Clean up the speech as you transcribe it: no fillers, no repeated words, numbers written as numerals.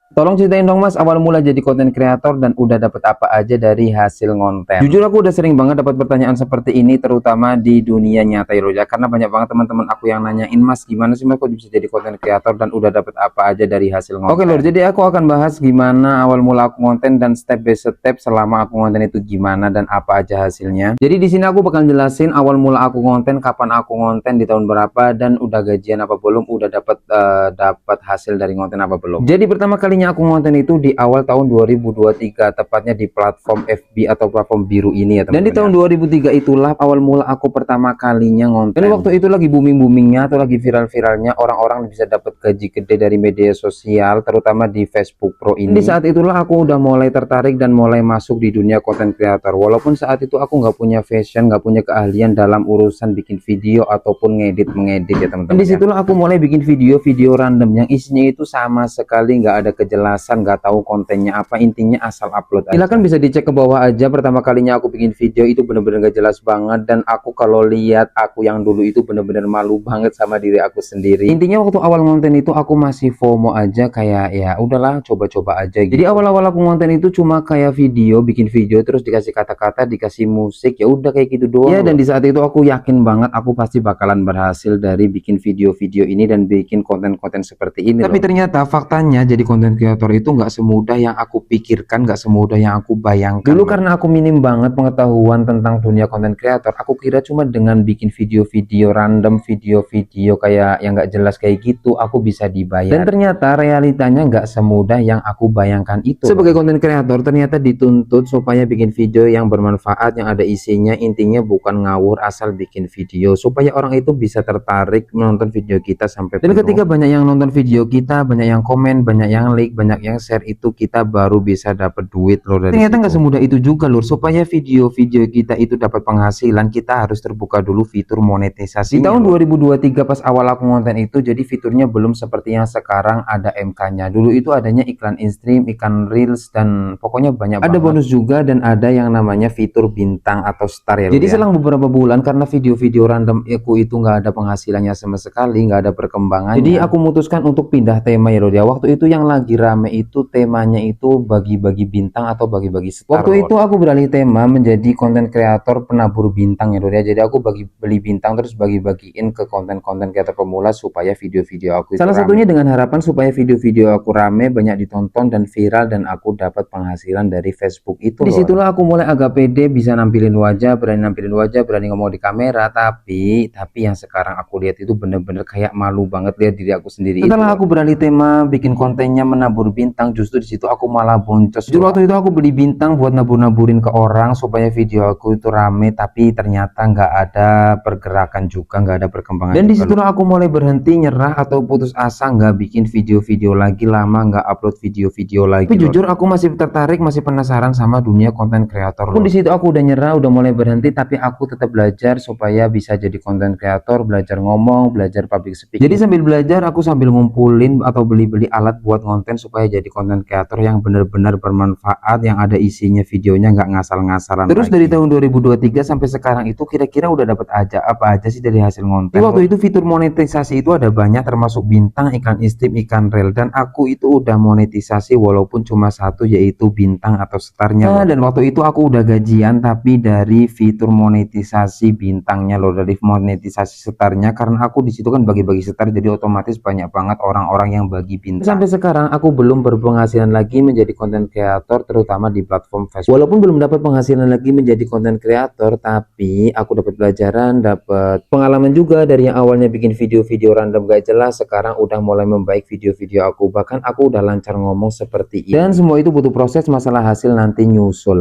Tolong ceritain dong Mas, awal mula jadi konten kreator dan udah dapet apa aja dari hasil konten. Jujur aku udah sering banget dapat pertanyaan seperti ini, terutama di dunia nyata ya Lur ya. Karena banyak banget teman-teman aku yang nanyain, Mas gimana sih Mas kok bisa jadi konten kreator dan udah dapet apa aja dari hasil konten. Oke Lur, jadi aku akan bahas gimana awal mula aku konten dan step by step selama aku konten itu gimana dan apa aja hasilnya. Jadi di sini aku bakal jelasin awal mula aku konten, kapan aku konten, di tahun berapa, dan udah gajian apa belum, udah dapat hasil dari konten apa belum. Jadi pertama kalinya aku ngonten itu di awal tahun 2023, tepatnya di platform FB atau platform biru ini ya teman-teman. Dan di tahun 2003 itulah awal mula aku pertama kalinya ngonten. Dan waktu itu lagi booming-boomingnya atau lagi viral-viralnya orang-orang bisa dapat gaji gede dari media sosial, terutama di Facebook Pro ini. Di saat itulah aku udah mulai tertarik dan mulai masuk di dunia konten kreator. Walaupun saat itu aku nggak punya fashion, nggak punya keahlian dalam urusan bikin video ataupun mengedit ya teman-teman. Disitulah aku mulai bikin video-video random yang isinya itu sama sekali nggak ada kejelasan, nggak tahu kontennya apa, intinya asal upload aja. Silahkan bisa dicek ke bawah aja. Pertama kalinya aku bikin video itu bener-bener gak jelas banget, dan aku kalau lihat aku yang dulu itu bener-bener malu banget sama diri aku sendiri. Intinya waktu awal konten itu aku masih FOMO aja, kayak ya udahlah coba-coba aja gitu. Jadi awal-awal aku konten itu cuma kayak bikin video terus dikasih kata-kata, dikasih musik, ya udah kayak gitu doang ya. Dan di saat itu aku yakin banget aku pasti bakalan berhasil dari bikin video-video ini dan bikin konten-konten seperti ini. Tapi ternyata faktanya jadi konten kreator itu nggak semudah yang aku pikirkan, nggak semudah yang aku bayangkan. Dulu karena aku minim banget pengetahuan tentang dunia konten kreator, aku kira cuma dengan bikin video-video random, video-video kayak yang nggak jelas kayak gitu, aku bisa dibayar. Dan ternyata realitanya nggak semudah yang aku bayangkan itu. Sebagai konten kreator ternyata dituntut supaya bikin video yang bermanfaat, yang ada isinya, intinya bukan ngawur asal bikin video, supaya orang itu bisa tertarik menonton video kita sampai penuh. Dan ketika banyak yang nonton video kita, banyak yang komen, banyak yang like, banyak yang share, itu kita baru bisa dapat duit loh dari ternyata nggak semudah itu juga lur. Supaya video-video kita itu dapat penghasilan, kita harus terbuka dulu fitur monetisasi. Di tahun 2023 pas awal aku konten itu, jadi fiturnya belum seperti yang sekarang ada MK-nya. Dulu itu adanya iklan in-stream, iklan reels, dan pokoknya banyak banget. Ada bonus juga dan ada yang namanya fitur bintang atau star ya. Jadi selang beberapa bulan karena video-video random aku itu nggak ada penghasilannya sama sekali, nggak ada perkembangannya. Jadi aku memutuskan untuk pindah tema ya ya. Waktu itu yang lagi rame itu temanya itu bagi-bagi bintang atau bagi-bagi star. Waktu itu aku beralih tema menjadi konten kreator penabur bintang ya ya. Jadi aku beli bintang terus bagi-bagiin ke konten-konten kreator pemula supaya video-video aku itu salah rame. Satunya dengan harapan supaya video-video aku rame, banyak ditonton dan viral, dan aku dapat penghasilan dari Facebook itu. Disitulah aku mulai agak pede, bisa nampilin wajah, berani ngomong di kamera. Tapi yang sekarang aku lihat itu bener-bener kayak malu banget lihat diri aku sendiri. Setelah aku beralih tema bikin kontennya menabur bintang, justru di situ aku malah boncos. Justru waktu itu aku beli bintang buat nabur-naburin ke orang supaya video aku itu rame, tapi ternyata nggak ada pergerakan juga, nggak ada perkembangan. Dan disitulah aku mulai berhenti, nyerah atau putus asa, nggak bikin video-video lagi, lama nggak upload video-video lagi. Tapi jujur aku masih tertarik, masih penasaran sama dunia konten kreator. Pun di situ aku udah nyerah, udah mulai berhenti, tapi aku tetap belajar supaya bisa jadi konten kreator, belajar ngomong, belajar public speaking. Jadi sambil belajar aku sambil ngumpulin atau beli-beli alat buat konten supaya jadi konten kreator yang benar-benar bermanfaat, yang ada isinya, videonya nggak ngasal-ngasalan. Terus lagi. Dari tahun 2023 sampai sekarang itu kira-kira udah dapat aja apa aja sih dari hasil konten. Waktu itu fitur monetisasi itu ada banyak, termasuk bintang, iklan in-stream, iklan reel, dan aku itu udah monetisasi walaupun cuma satu, yaitu bintang atau starnya. Dan waktu itu aku udah gajian tapi dari fitur monetisasi bintangnya loh, dari monetisasi starnya, karena aku di situ kan bagi-bagi star, jadi otomatis banyak banget orang-orang yang bagi bintang. Sampai sekarang aku belum berpenghasilan lagi menjadi konten kreator, terutama di platform Facebook. Walaupun belum dapat penghasilan lagi menjadi konten kreator, tapi aku dapat pelajaran, dapat pengalaman juga. Dari yang awalnya bikin video-video random gak jelas, sekarang udah mulai membaik video-video aku, bahkan aku udah lancar ngomong seperti ini. Dan semua itu butuh proses, masalah hasil nanti nyusul.